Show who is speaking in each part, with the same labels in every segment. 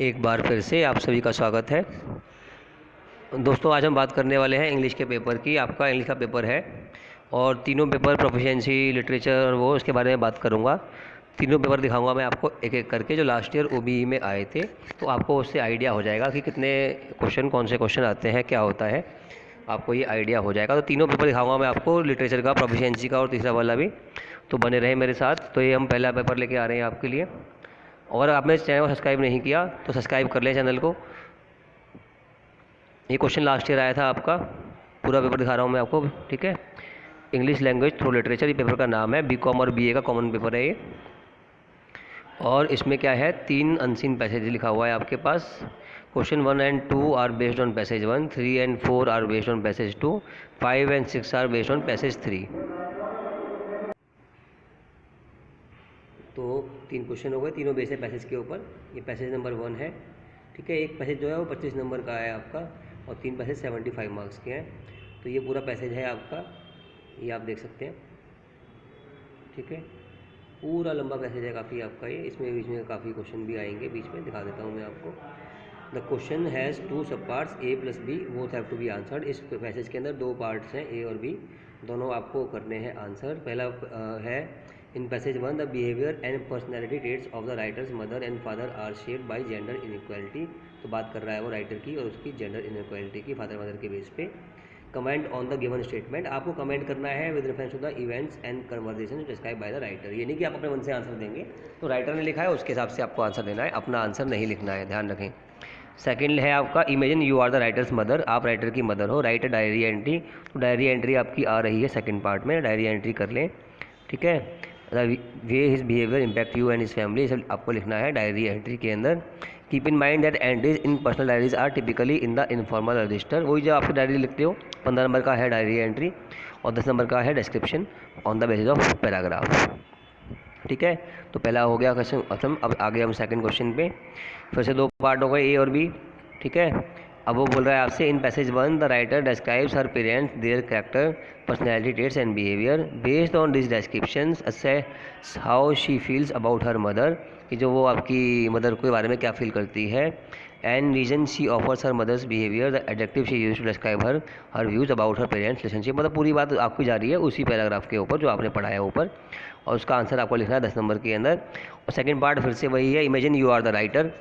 Speaker 1: एक बार फिर से आप सभी का स्वागत है। दोस्तों, आज हम बात करने वाले हैं इंग्लिश के पेपर की। आपका इंग्लिश का पेपर है और तीनों पेपर प्रोफिशिएंसी, लिटरेचर और वो इसके बारे में बात करूँगा। तीनों पेपर दिखाऊंगा मैं आपको एक एक करके, जो लास्ट ईयर ओबीई में आए थे, तो आपको उससे आइडिया हो जाएगा कि कितने क्वेश्चन, कौन से क्वेश्चन आते हैं, क्या होता है, आपको ये आइडिया हो जाएगा। तो तीनों पेपर दिखाऊंगा मैं आपको, लिटरेचर का, प्रोफिशिएंसी का और तीसरा वाला भी। तो बने रहे मेरे साथ। तो ये हम पहला पेपर लेके आ रहे हैं आपके लिए। और आपने इस चैनल को सब्सक्राइब नहीं किया तो सब्सक्राइब कर लें चैनल को। ये क्वेश्चन लास्ट ईयर आया था आपका, पूरा पेपर दिखा रहा हूँ मैं आपको, ठीक है। इंग्लिश लैंग्वेज थ्रू लिटरेचर, ये पेपर का नाम है। बीकॉम और बीए का कॉमन पेपर है ये। और इसमें क्या है, 3 अनसीन पैसेज लिखा हुआ है आपके पास। Question 1 and 2 are based on passage 1, 3 and 4 are based on passage 2, 5 and 6 are based on passage 3। तो 3 क्वेश्चन हो गए, तीनों बेस है पैसेज के ऊपर। ये पैसेज नंबर 1 है, ठीक है। एक पैसेज जो है वो 25 नंबर का है आपका, और 3 पैसेज 75 मार्क्स के हैं। तो ये पूरा पैसेज है आपका, ये आप देख सकते हैं, ठीक है। पूरा लंबा पैसेज है काफ़ी आपका ये। इसमें बीच में काफ़ी क्वेश्चन भी आएंगे, बीच में दिखा देता हूँ मैं आपको। The question has 2 sub parts, A plus B, both have to be answered. इस पैसेज के अंदर 2 पार्ट्स हैं, ए और बी, दोनों आपको करने हैं आंसर। पहला है, in passage 1 the behaviour and personality traits of the writer's mother and father are shaped by gender inequality. तो बात कर रहा है वो राइटर की और उसकी जेंडर इनइक्वालिटी की, फादर मदर के बेस पे। Comment on the given statement, आपको कमेंट करना है with reference to the events and conversation describe by the writer. ये नहीं कि आप अपने मन से आंसर देंगे, तो राइटर ने लिखा है उसके हिसाब से आपको आंसर देना है, अपना आंसर नहीं लिखना है, ध्यान रखें। सेकंड है आपका, imagine you are the writer's mother, आप राइटर की मदर हो, राइट अ डायरी एंट्री। तो डायरी एंट्री आपकी आ रही है सेकंड पार्ट में, डायरी एंट्री कर लें, ठीक है। The way his behaviour impact you and his family, इसे आपको लिखना है डायरी एंट्री के अंदर। Keep in mind that entries in personal diaries are typically in the informal register, वही जो आपकी डायरी लिखते हो। 15 नंबर का है डायरी एंट्री और 10 नंबर का है description on the basis of paragraph, ठीक है। तो पहला हो गया क्वेश्चन खत्म। अब आगे हम सेकंड क्वेश्चन पे, फिर से 2 पार्ट हो गए, ए और बी, ठीक है। अब वो बोल रहा है आपसे, in passage 1 the writer describes her parents, their character, personality traits and behaviour. Based on this descriptions assess how she feels about her mother, कि जो वो आपकी मदर के बारे में क्या फील करती है। And reason she offers her mother's behaviour, the adjective she use to describe her views about her parents relationship. मतलब पूरी बात आपकी जा रही है उसी पैराग्राफ के ऊपर जो आपने पढ़ा है ऊपर, और उसका आंसर आपको लिखना है 10 नंबर के अंदर। और सेकंड पार्ट फिर से वही है, imagine you are the writer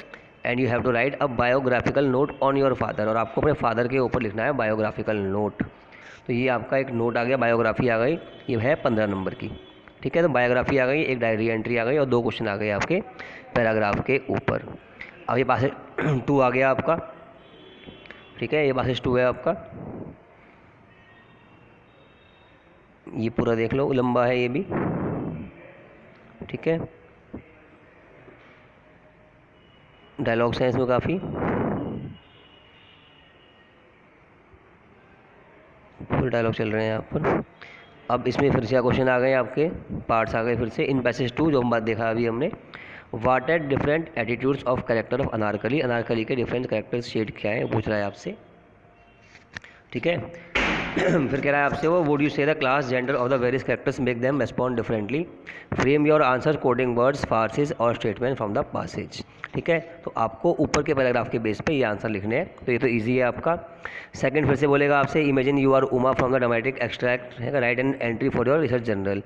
Speaker 1: and you have to write a biographical note on your father, और आपको अपने फादर के ऊपर लिखना है बायोग्राफिकल नोट। तो ये आपका एक नोट आ गया, बायोग्राफी आ गई, ये है 15 नंबर की, ठीक है। तो बायोग्राफी आ गई, एक डायरी एंट्री आ गई और 2 क्वेश्चन आ गए आपके पैराग्राफ के ऊपर। अब ये पासेज 2 आ गया आपका, ठीक है। ये पासेज 2 है आपका, ये पूरा देख लो, लंबा है ये भी, ठीक है। डायलॉग्स हैं इसमें काफ़ी, फुल डायलॉग चल रहे हैं यहाँ पर। अब इसमें फिर से क्वेश्चन आ गए आपके, पार्ट्स आ गए फिर से। इन पैसेज 2 जो हम बात देखा अभी हमने, what are different attitudes of character of Anarkali, Anarkali के डिफरेंट कैरेक्टर्स शेड क्या है पूछ रहा है आपसे, ठीक है। फिर कह रहा है आपसे वो, would you say the class gender of the various characters make them respond differently, frame your answer quoting words phrases और स्टेटमेंट फ्रॉम द पासेज, ठीक है। तो आपको ऊपर के पैराग्राफ के बेस पे ये आंसर लिखने हैं, तो ये तो इजी है आपका। सेकंड फिर से बोलेगा आपसे, imagine you are Uma from the dramatic extract है, write an entry for your research journal.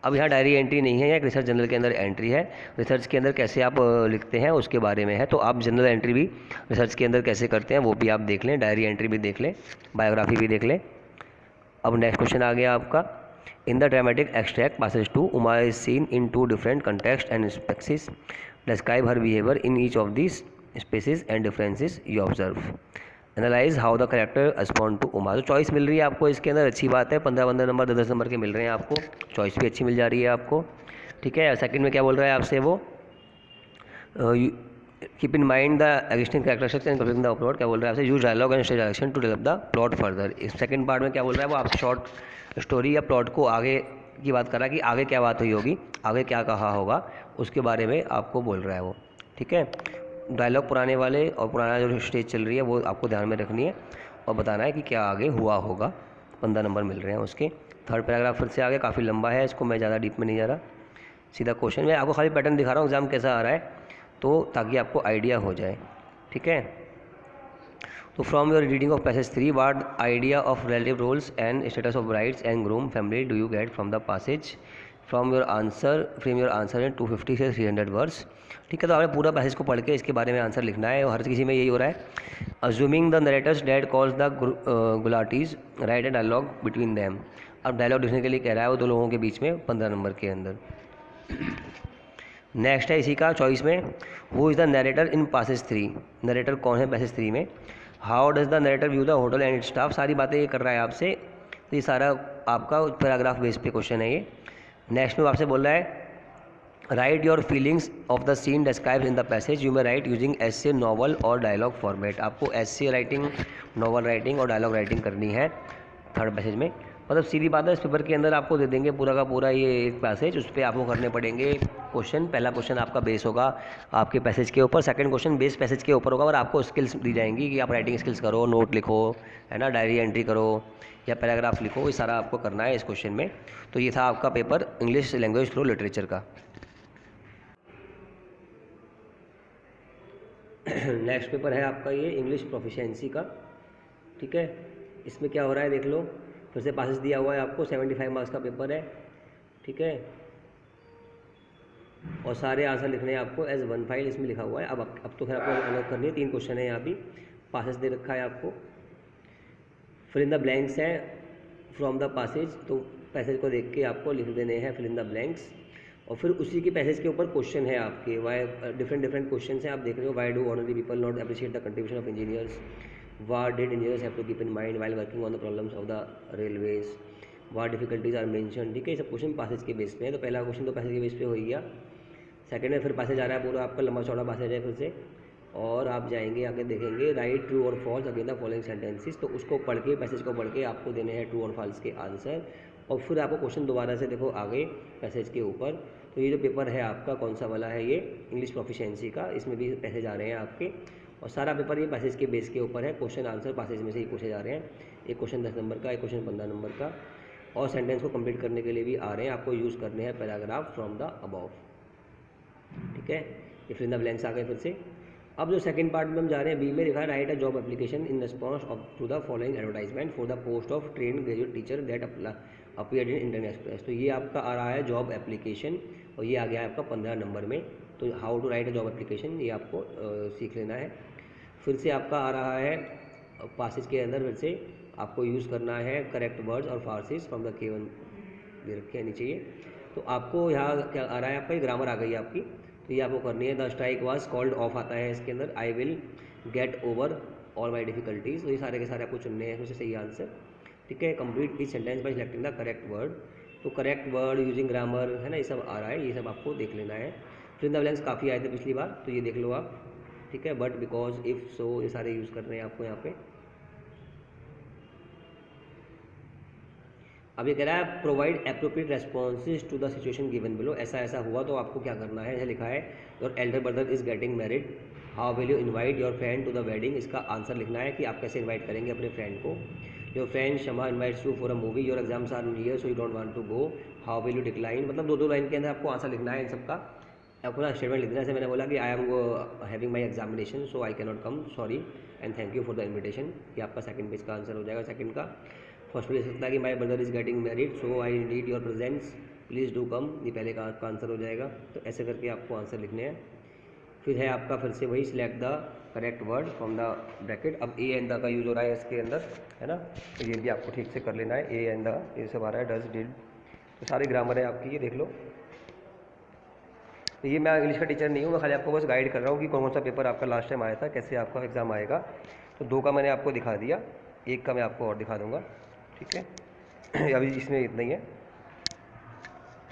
Speaker 1: अब यहाँ डायरी एंट्री नहीं है, एक रिसर्च जर्नल के अंदर एंट्री है। रिसर्च के अंदर कैसे आप लिखते हैं उसके बारे में है, तो आप जनरल एंट्री भी रिसर्च के अंदर कैसे करते हैं वो भी आप देख लें, डायरी एंट्री भी देख लें, बायोग्राफी भी देख लें। अब नेक्स्ट क्वेश्चन आ गया आपका, in the dramatic extract passage 2 Uma is seen in 2 different context and spaces, describe her behaviour in each of this spaces and differences you observe, analyse how the character respond to Uma. तो choice मिल रही है आपको इसके अंदर, अच्छी बात है। 15 number 10 number के मिल रहे हैं आपको, चॉइस भी अच्छी मिल जा रही है आपको, ठीक है। सेकंड में क्या बोल रहा है आपसे वो, keep in mind the existing characteristics and completing the plot, क्या बोल रहा है आपसे, use dialogue and stage direction to develop the plot further. इस सेकंड पार्ट में क्या बोल रहा है वो, आपसे शॉर्ट स्टोरी या प्लॉट को आगे की बात कर रहा है कि आगे क्या बात हुई होगी, आगे क्या कहा होगा, उसके बारे में आपको बोल रहा है वो, ठीक है। डायलॉग पुराने वाले और पुराना जो स्टेज चल रही है वो आपको ध्यान में रखनी है और बताना है कि क्या आगे हुआ होगा। 15 नंबर मिल रहे हैं उसके। थर्ड पैराग्राफ फिर से आगे, काफ़ी लंबा है, इसको मैं ज़्यादा डीप में नहीं जा रहा, सीधा क्वेश्चन में आपको खाली पैटर्न दिखा रहा हूँ एग्जाम कैसा आ रहा है। तो ताकि आपको आइडिया हो जाए, ठीक है। तो from your reading of passage 3 what idea of relative roles and status of brides and groom family do you get from the passage from your answer in 250 से 300 वर्ड्स, ठीक है। तो आपने पूरा पैसेज को पढ़ के इसके बारे में आंसर लिखना है और हर किसी में यही हो रहा है। Assuming the narrator's dad calls the Gulatis write a dialogue between them. अब डायलॉग लिखने के लिए कह रहा है वो दो लोगों के बीच में 15 नंबर के अंदर। नेक्स्ट है इसी का चॉइस में, who is the narrator in passage 3, narrator कौन है पैसेज 3 में। How does the narrator view the hotel and it's staff, सारी बातें ये कर रहा है आपसे, तो ये सारा आपका पैराग्राफ बेस पे क्वेश्चन है ये। नेक्स्ट में आपसे बोल रहा है write your feelings of the scene described in the passage, you may write using essay, novel और डायलॉग फॉर्मेट। आपको एसे राइटिंग, नॉवल राइटिंग और डायलॉग राइटिंग करनी है थर्ड पैसेज में। मतलब सीधी बात है, इस पेपर के अंदर आपको दे देंगे पूरा का पूरा ये एक पैसेज, उस पर आपको करने पड़ेंगे क्वेश्चन। पहला क्वेश्चन आपका बेस होगा आपके पैसेज के ऊपर, सेकंड क्वेश्चन बेस पैसेज के ऊपर होगा और आपको स्किल्स दी जाएंगी कि आप राइटिंग स्किल्स करो, नोट लिखो, है ना, डायरी एंट्री करो या पैराग्राफ लिखो, ये सारा आपको करना है इस क्वेश्चन में। तो ये था आपका paper English language through literature का। नेक्स्ट पेपर है आपका ये इंग्लिश प्रोफिशिएंसी का, ठीक है। इसमें क्या हो रहा है देख लो, फिर से पासेस दिया हुआ है आपको, 75 मार्क्स का पेपर है, ठीक है। और सारे आंसर लिखने हैं आपको एज वन फाइल, इसमें लिखा हुआ है। अब तो खैर आपको अलग करनी है, 3 क्वेश्चन है यहाँ भी, पासेस दे रखा है आपको। फिल इन द ब्लैंक्स है फ्रॉम द पासेज, तो पैसेज को देख के आपको लिख देने हैं फिल इन द ब्लैंक्स। और फिर उसी की पैसेज के ऊपर क्वेश्चन है आपके, वाई डिफरेंट क्वेश्चन हैं आप देख रहे हो। Why do ordinary people not appreciate the contribution of engineers, what did engineers have to keep in mind while working on the problems of the railways, what difficulties are mentioned, ठीक है। ये सब question passage के base पे है। तो पहला question तो पैसेज के बेस पे हो गया। सेकंड में फिर पैसेज आ रहा है पूरा आपका लंबा चौड़ा पैसेज है फिर से, और आप जाएंगे आगे देखेंगे राइट ट्रू और false again the following sentences. तो उसको पढ़ के पैसेज को पढ़ के आपको देने हैं ट्रू और फॉल्स के आंसर, और फिर आपको क्वेश्चन दोबारा से देखो आगे पैसेज के ऊपर। तो ये जो पेपर है आपका कौन सा वाला है, ये इंग्लिश प्रोफिशिएंसी का, इसमें भी पैसेज आ रहे हैं आपके, और सारा पेपर ये पैसेज के बेस के ऊपर है। क्वेश्चन आंसर पैसेज में से ही पूछे जा रहे हैं, एक क्वेश्चन 10 नंबर का, एक क्वेश्चन 15 नंबर का, और सेंटेंस को कंप्लीट करने के लिए भी आ रहे हैं। आपको यूज़ करने हैं पैराग्राफ फ्रॉम द अबव, ठीक है। ये फिल इन द ब्लैंक्स आ गए फिर से। अब जो सेकंड पार्ट में हम जा रहे हैं, बी में लिखा है write a job application in response to the following advertisement for the post of train graduate teacher that appeared in Indian express. तो ये आपका आ रहा है जॉब एप्लीकेशन, और ये आ गया है आपका 15 नंबर में। तो how to write a job application ये आपको सीख लेना है। फिर से आपका आ रहा है पासेज के अंदर, फिर से आपको यूज़ करना है करेक्ट वर्ड्स और फार्सेस फ्रॉम द केवन दे रखे हैं नीचे ये। तो आपको यहाँ क्या आ रहा है, आपका ये ग्रामर आ गई है आपकी, तो ये आपको करनी है। The strike was called off आता है इसके अंदर, I will get over all my difficulties. तो ये सारे के सारे आपको चुनने हैं उससे सही आंसर, ठीक है। Complete each sentence by selecting the correct word. तो करेक्ट वर्ड यूजिंग ग्रामर है ना, ये सब आ रहा है, ये सब आपको देख लेना है। फिर इन द ब्लैंक्स काफ़ी आए थे पिछली बार, तो ये देख लो आप, ठीक है। बट, बिकॉज, इफ, सो, ये सारे यूज़ कर रहे हैं आपको यहाँ पे। अब ये कह रहा है provide appropriate responses to the situation given below. ऐसा ऐसा हुआ तो आपको क्या करना है, ऐसा लिखा है your elder brother is getting married, how will you invite your friend to the wedding. इसका आंसर लिखना है कि आप कैसे इन्वाइट करेंगे अपने फ्रेंड को। Your friend Shama invites you for a movie, your exams are near so you don't want to go, how will you decline. मतलब 2-2 लाइन के अंदर आपको आंसर लिखना है इन सबका। अपना स्टेटमेंट लिखना है, जैसे मैंने बोला कि I am having my examination so I can not come, sorry and thank you for the invitation. ये आपका सेकंड पेज का आंसर हो जाएगा सेकंड का। फर्स्ट में लिख सकता है कि my brother is getting married so I need your presence, please do come, ये पहले का आंसर हो जाएगा। तो ऐसे करके आपको आंसर लिखने हैं। फिर है आपका फिर से वही select the correct word from the bracket. अब ए एंड द का यूज़ हो रहा है इसके अंदर, है ना, तो ये भी आपको ठीक से कर लेना है। ए एंड द ये सब आ रहा है, डज, डिड, तो सारी ग्रामर है आपकी, ये देख लो। तो ये मैं इंग्लिश का टीचर नहीं हूँ, मैं खाली आपको बस गाइड कर रहा हूँ कि कौन सा पेपर आपका लास्ट टाइम आया था, कैसे आपका एग्ज़ाम आएगा। तो 2 का मैंने आपको दिखा दिया, 1 का मैं आपको और दिखा दूँगा, ठीक है। अभी इसमें इतना ही है,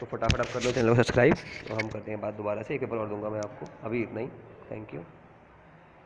Speaker 1: तो फटाफट आप कर लो चैनल को सब्सक्राइब, तो हम करते हैं बात दोबारा से। एक पेपर और दूंगा मैं आपको, अभी इतना ही। Thank you.